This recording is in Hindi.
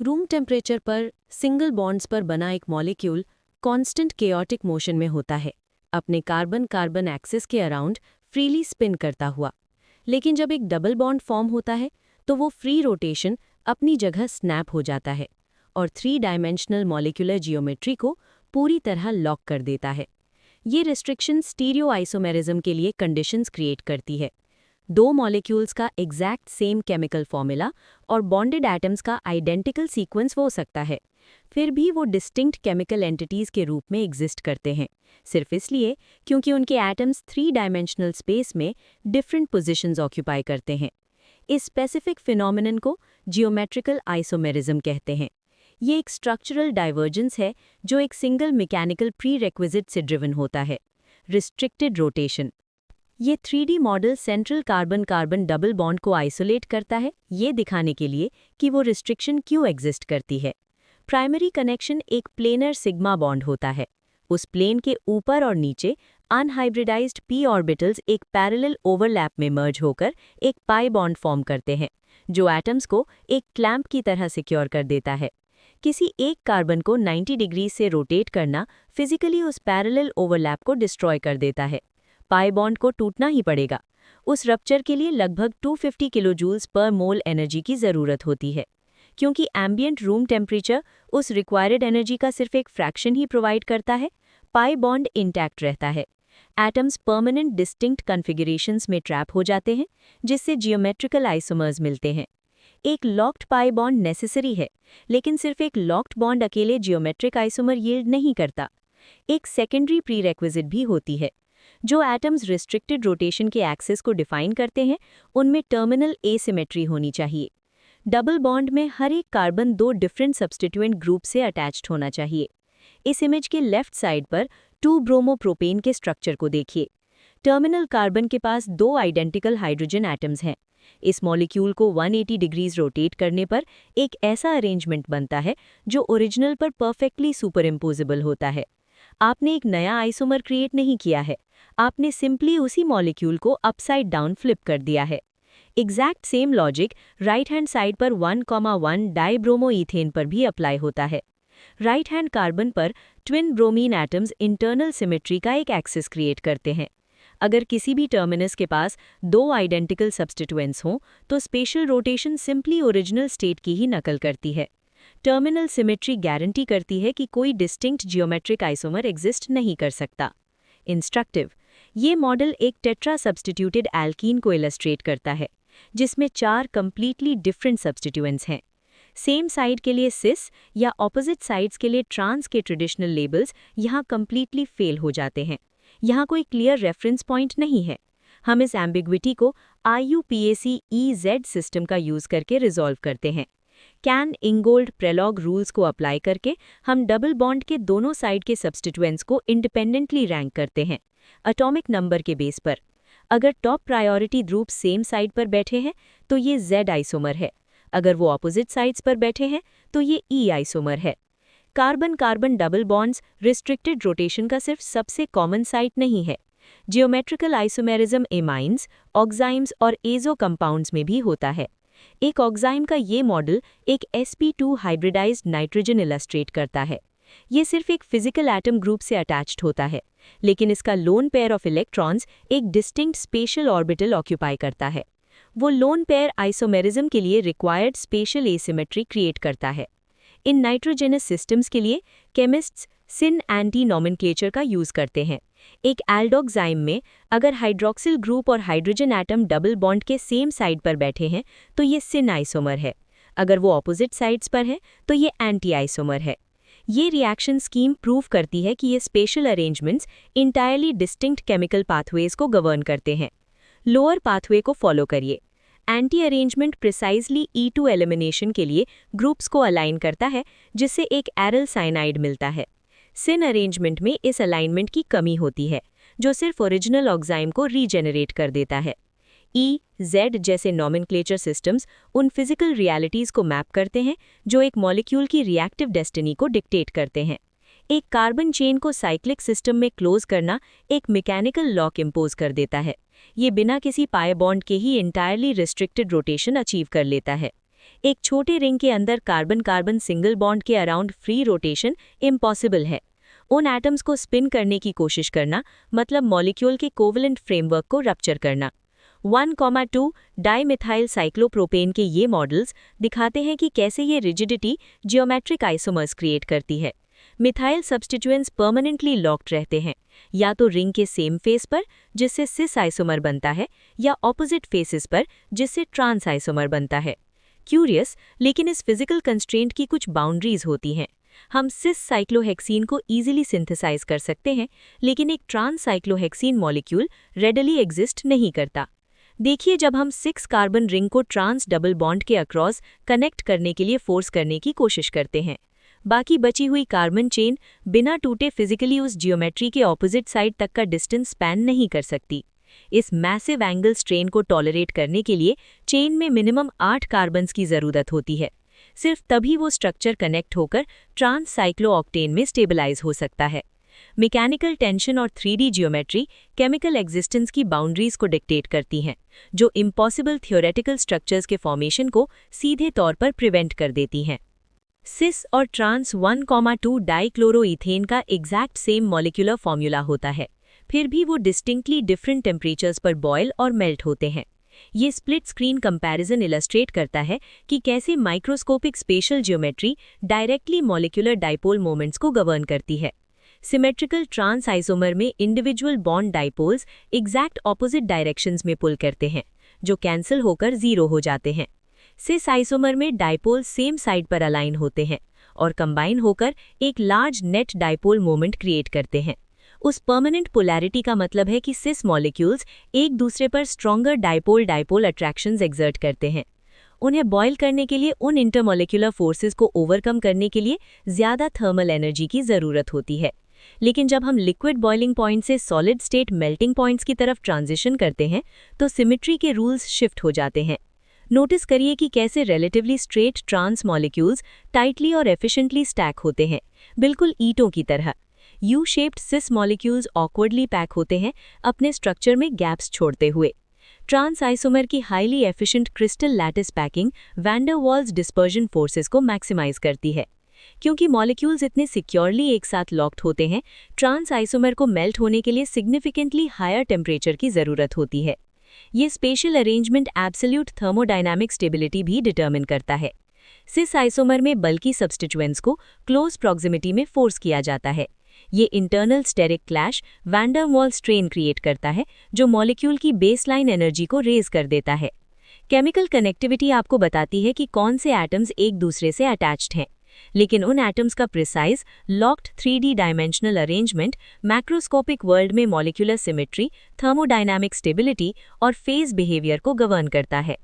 रूम टेम्परेचर पर सिंगल बॉन्ड्स पर बना एक मॉलिक्यूल कांस्टेंट केओटिक मोशन में होता है, अपने कार्बन कार्बन एक्सिस के अराउंड फ्रीली स्पिन करता हुआ। लेकिन जब एक डबल बॉन्ड फॉर्म होता है तो वो फ्री रोटेशन अपनी जगह स्नैप हो जाता है और 3 डायमेंशनल मॉलिक्यूलर जियोमेट्री को पूरी तरह लॉक कर देता है। ये रिस्ट्रिक्शन स्टीरियो आइसोमेरिज्म के लिए कंडीशंस क्रिएट करती है। दो मॉलिक्यूल्स का एग्जैक्ट सेम केमिकल फॉर्मूला और बॉन्डेड एटम्स का आइडेंटिकल सीक्वेंस हो सकता है, फिर भी वो डिस्टिंक्ट केमिकल एंटिटीज के रूप में एग्जिस्ट करते हैं, सिर्फ इसलिए क्योंकि उनके एटम्स 3 डायमेंशनल स्पेस में डिफरेंट पोजीशंस ऑक्यूपाई करते हैं। इस स्पेसिफिक फिनोमिनन को जियोमेट्रिकल आइसोमेरिज्म कहते हैं। ये एक स्ट्रक्चरल डाइवर्जेंस है जो एक सिंगल मैकेनिकल प्री-रेक्विजिट से ड्रिवन होता है, रिस्ट्रिक्टेड रोटेशन। ये 3D model central carbon-carbon double bond को आइसोलेट करता है, ये दिखाने के लिए कि वो रिस्ट्रिक्शन क्यों एग्जिस्ट करती है। प्राइमरी कनेक्शन एक प्लेनर सिग्मा बॉन्ड होता है। उस प्लेन के ऊपर और नीचे अनहाइब्रिडाइज्ड p ऑर्बिटल्स एक पैरेलल ओवरलैप में मर्ज होकर एक पाई बॉन्ड फॉर्म करते हैं, जो एटम्स को एक क्लैंप की तरह सिक्योर कर देता है। किसी एक कार्बन को 90 डिग्री से रोटेट करना फिजिकली उस पैरेलल ओवरलैप को डिस्ट्रॉय कर देता है। पाई बॉन्ड को टूटना ही पड़ेगा। उस रप्चर के लिए लगभग 250 किलोजूल्स पर मोल एनर्जी की ज़रूरत होती है। क्योंकि एम्बिएंट रूम टेम्परेचर उस रिक्वायर्ड एनर्जी का सिर्फ एक फ्रैक्शन ही प्रोवाइड करता है, पाई बॉन्ड इंटैक्ट रहता है। एटम्स परमानेंट डिस्टिंक्ट कॉन्फ़िगरेशंस में ट्रैप हो जाते हैं, जिससे जियोमेट्रिकल आइसोमर्स मिलते हैं। एक लॉक्ड पाई बॉन्ड नेसेसरी है, लेकिन सिर्फ एक लॉक्ड बॉन्ड अकेले जियोमेट्रिक आइसोमर यील्ड नहीं करता। एक सेकेंडरी प्रीरेक्विजिट भी होती है। जो एटम्स रिस्ट्रिक्टेड रोटेशन के एक्सिस को डिफाइन करते हैं, उनमें टर्मिनल एसिमेट्री होनी चाहिए। डबल बॉन्ड में हर एक कार्बन 2 डिफरेंट सब्स्टिट्यूएंट ग्रुप से अटैच्ड होना चाहिए। इस इमेज के लेफ्ट साइड पर 2 ब्रोमोप्रोपेन के स्ट्रक्चर को देखिए। टर्मिनल कार्बन के पास 2 आइडेंटिकल हाइड्रोजन एटम्स हैं। इस मॉलिक्यूल को 180 डिग्रीज रोटेट करने पर एक ऐसा अरेंजमेंट बनता है जो ओरिजिनल पर परफेक्टली सुपरइम्पोजेबल होता है। आपने एक नया आइसोमर क्रिएट नहीं किया है, आपने सिंपली उसी मॉलिक्यूल को अपसाइड डाउन फ्लिप कर दिया है। Exact same logic right hand side पर 1,1 डाइब्रोमोईथेन पर भी अप्लाई होता है। राइट हैंड कार्बन पर twin bromine atoms internal symmetry का एक एक्सिस क्रिएट करते हैं। अगर किसी भी टर्मिनस के पास 2 आइडेंटिकल सब्स्टिट्यूएंट्स हों, तो special rotation simply original state की ही नकल करती है। टर्मिनल सिमेट्री गारंटी करती है कि कोई डिस्टिंक्ट जियोमेट्रिक आइसोमर एग्जिस्ट नहीं कर सकता। इंस्ट्रक्टिव, ये मॉडल एक टेट्रा सब्स्टिट्यूटेड एल्कीन को इलस्ट्रेट करता है, जिसमें 4 कंप्लीटली डिफरेंट सब्स्टिट्यूएंट्स हैं। सेम साइड के लिए सिस या ऑपोजिट साइड्स के लिए ट्रांस के ट्रेडिशनल लेबल्स यहाँ कंप्लीटली फेल हो जाते हैं। यहाँ कोई क्लियर रेफरेंस पॉइंट नहीं है। हम इस एम्बिग्विटी को IUPAC-EZ सिस्टम का यूज़ करके रिजॉल्व करते हैं। कैन इंगोल्ड प्रेलॉग रूल्स को अप्लाई करके हम डबल बॉन्ड के दोनों साइड के सब्स्टिट्यूएंट्स को इंडिपेंडेंटली रैंक करते हैं, एटॉमिक नंबर के बेस पर। अगर top priority group same side पर बैठे हैं तो ये Z आइसोमर है, अगर वो ऑपोजिट साइड्स पर बैठे हैं तो ये E आइसोमर है। Carbon carbon double bonds restricted rotation का सिर्फ सबसे कॉमन साइट नहीं है। जियोमेट्रिकल आइसोमेरिज्म एमाइन्स, ऑक्साइम्स और एजो कंपाउंड्स में भी होता है। एक ऑक्साइम का ये मॉडल एक sp2 हाइब्रिडाइज्ड नाइट्रोजन इलस्ट्रेट करता है। ये सिर्फ एक फिजिकल एटम ग्रुप से अटैच्ड होता है, लेकिन इसका लोन पेयर ऑफ इलेक्ट्रॉन्स एक डिस्टिंक्ट स्पेशल ऑर्बिटल ऑक्यूपाई करता है। वो लोन पेयर आइसोमेरिज्म के लिए रिक्वायर्ड स्पेशल एसिमेट्री क्रिएट करता है। इन नाइट्रोजेनस सिस्टम्स के लिए केमिस्ट्स सिन एंटी नॉमेनक्लेचर का यूज़ करते हैं। एक एल्डोक्साइम में अगर हाइड्रोक्सिल ग्रुप और हाइड्रोजन एटम डबल बॉन्ड के सेम साइड पर बैठे हैं तो ये सिन आइसोमर है, अगर वो ऑपोजिट साइड्स पर हैं तो ये एंटी आइसोमर है। ये रिएक्शन स्कीम प्रूव करती है कि ये special arrangements entirely distinct chemical pathways को गवर्न करते हैं। लोअर पाथवे को फॉलो करिए। Anti arrangement precisely E2 elimination के लिए ग्रुप्स को अलाइन करता है, जिससे एक एरल साइनाइड मिलता है। सिन अरेंजमेंट में इस अलाइनमेंट की कमी होती है, जो सिर्फ ओरिजिनल ऑक्साइम को रीजेनरेट कर देता है। E, Z जैसे नॉमेनक्लेचर सिस्टम्स उन फिजिकल रियलिटीज़ को मैप करते हैं जो एक मॉलिक्यूल की रिएक्टिव डेस्टिनी को डिक्टेट करते हैं। एक कार्बन चेन को साइक्लिक सिस्टम में क्लोज करना एक मैकेनिकल लॉक इम्पोज कर देता है। ये बिना किसी पाई बॉन्ड के ही इंटायरली रिस्ट्रिक्टेड रोटेशन अचीव कर लेता है। एक छोटे रिंग के अंदर कार्बन कार्बन सिंगल बॉन्ड के अराउंड फ्री रोटेशन इम्पॉसिबल है। उन एटम्स को स्पिन करने की कोशिश करना मतलब मॉलिक्यूल के कोवलेंट फ्रेमवर्क को रप्चर करना। 1,2 डाइमिथाइल साइक्लोप्रोपेन के ये मॉडल्स दिखाते हैं कि कैसे ये रिजिडिटी जियोमेट्रिक आइसोमर्स क्रिएट करती है। मिथाइल सब्स्टिट्यूएंट्स परमानेंटली लॉक्ड रहते हैं, या तो रिंग के सेम फेस पर जिससे सिस आइसोमर बनता है, या ऑपोजिट फेसेस पर जिससे ट्रांस आइसोमर बनता है। क्यूरियस, लेकिन इस फिजिकल कंस्ट्रेंट की कुछ बाउंड्रीज होती हैं। हम सिस साइक्लोहेक्सीन को इजीली सिंथेसाइज कर सकते हैं, लेकिन एक trans cyclohexene molecule readily exist नहीं करता। देखिए, जब हम 6 कार्बन रिंग को ट्रांस डबल बॉन्ड के अक्रॉस कनेक्ट करने के लिए फोर्स करने की कोशिश करते हैं, बाकी बची हुई कार्बन चेन बिना टूटे फिजिकली उस जियोमेट्री के ऑपोजिट साइड तक का डिस्टेंस स्पैन नहीं कर सकती। इस मैसिव एंगल स्ट्रेन को टॉलरेट करने के लिए चेन में मिनिमम 8 कार्बन्स की ज़रूरत होती है। सिर्फ तभी वो स्ट्रक्चर कनेक्ट होकर ट्रांस साइक्लोऑक्टेन में स्टेबलाइज हो सकता है। मैकेनिकल टेंशन और 3D जियोमेट्री केमिकल एग्जिस्टेंस की बाउंड्रीज को डिक्टेट करती हैं, जो इम्पॉसिबल थियोरेटिकल स्ट्रक्चर्स के फॉर्मेशन को सीधे तौर पर प्रिवेंट कर देती हैं। सिस और ट्रांस 1,2 डाइक्लोरोइथेन का एग्जैक्ट सेम मॉलिक्यूलर फॉर्मूला होता है, फिर भी वो डिस्टिंक्टली डिफरेंट टेम्परेचर्स पर बॉयल और मेल्ट होते हैं। ये स्प्लिट स्क्रीन कंपैरिजन इलस्ट्रेट करता है कि कैसे microscopic special geometry directly molecular dipole moments को गवर्न करती है। सिमेट्रिकल ट्रांस आइसोमर में individual bond dipoles exact opposite directions में पुल करते हैं, जो कैंसिल होकर जीरो हो जाते हैं। सिस आइसोमर में डाइपोल सेम साइड पर अलाइन होते हैं और कंबाइन होकर एक large net dipole moment create करते हैं। उस परमानेंट पोलैरिटी का मतलब है कि सिस मॉलिक्यूल्स एक दूसरे पर stronger dipole dipole attractions exert करते हैं। उन्हें बॉयल करने के लिए उन इंटरमॉलिक्यूलर फोर्सेस को ओवरकम करने के लिए ज़्यादा थर्मल एनर्जी की ज़रूरत होती है। लेकिन जब हम लिक्विड बॉइलिंग पॉइंट से सॉलिड स्टेट मेल्टिंग पॉइंट्स की तरफ ट्रांजिशन करते हैं तो सिमेट्री के रूल्स शिफ्ट हो जाते हैं। नोटिस करिए कि कैसे relatively straight trans molecules tightly और एफिशिएंटली स्टैक होते हैं, बिल्कुल ईंटों की तरह। U shaped cis molecules awkwardly pack होते हैं, अपने स्ट्रक्चर में गैप्स छोड़ते हुए। ट्रांस आइसोमर की highly efficient crystal lattice packing van der Waals dispersion forces को मैक्सिमाइज करती है। क्योंकि मॉलिक्यूल्स इतने सिक्योरली एक साथ लॉक्ड होते हैं, ट्रांस आइसोमर को मेल्ट होने के लिए सिग्निफिकेंटली हायर टेम्परेचर की ज़रूरत होती है। ये special arrangement absolute thermodynamic stability भी डिटर्मिन करता है। सिस आइसोमर में बल्कि सब्स्टिट्यूएंट्स को क्लोज प्रॉक्सिमिटी में फोर्स किया जाता है। ये internal steric clash van der वाल स्ट्रेन क्रिएट करता है, जो मॉलिक्यूल की बेसलाइन एनर्जी को रेज कर देता है। केमिकल कनेक्टिविटी आपको बताती है कि कौन से एटम्स एक दूसरे से अटैच्ड हैं, लेकिन उन एटम्स का precise locked 3D dimensional arrangement macroscopic world में मॉलिक्यूलर सिमेट्री, थर्मोडायनामिक स्टेबिलिटी और फेज बिहेवियर को गवर्न करता है।